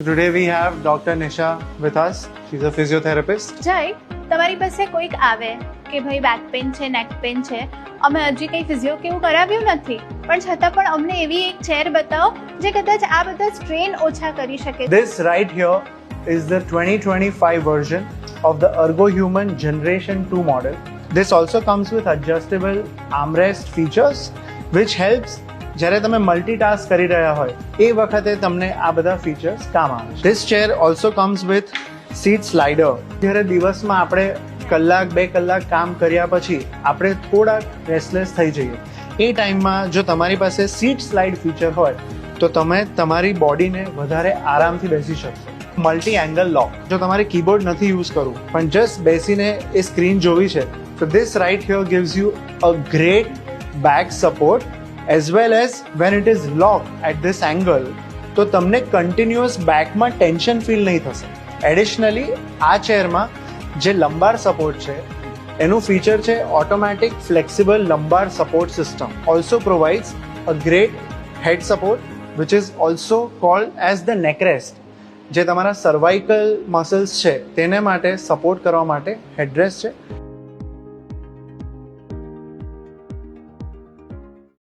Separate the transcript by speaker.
Speaker 1: Today we have Dr. Nisha with us. She's a physiotherapist.
Speaker 2: જય તમારી પાસે કોઈક આવે કે ભાઈ બેક પેન છે, નેક પેન છે, અમે હજી કંઈ ફિઝિયો કે એવું કરાવ્યું નથી, પણ છતાં પણ અમને એવી એક ચેર બતાવો જે કદાચ આ બધા સ્ટ્રેન ઓછા કરી શકે.
Speaker 1: This right here is the 2025 version of the ErgoHuman Generation 2 model. This also comes with adjustable armrest features which helps જ્યારે તમે મલ્ટીટાસ્ક કરી રહ્યા હોય એ વખતે તમને આ બધા ફીચર્સ કામ આવે છે. This chair also comes with seat slider. જ્યારે દિવસમાં આપણે કલાક 2 કલાક કામ કર્યા પછી આપણે થોડા રેસ્ટલેસ થઈ જઈએ એ ટાઈમમાં જો તમારી પાસે સીટ સ્લાઇડ ફીચર હોય તો તમે તમારી બોડીને વધારે આરામથી બેસી શકશો. મલ્ટી એંગલ લોક. જો તમારે કીબોર્ડ નથી યુઝ કરવું પણ જસ્ટ બેસીને એ સ્ક્રીન જોવી છે તો this right here gives you a great back support as well as when it is locked at this angle તો તમને કન્ટિન્યુઅસ બેકમાં ટેન્શન ફીલ નહીં થશે. એડિશનલી આ ચેરમાં જે લંબાર સપોર્ટ છે એનું ફીચર છે automatic flexible lumbar support system. Also provides a great head support which is also called as the neck rest. જે તમારા સર્વાઇકલ મસલ્સ છે તેને માટે સપોર્ટ કરવા માટે હેડરેસ્ટ છે.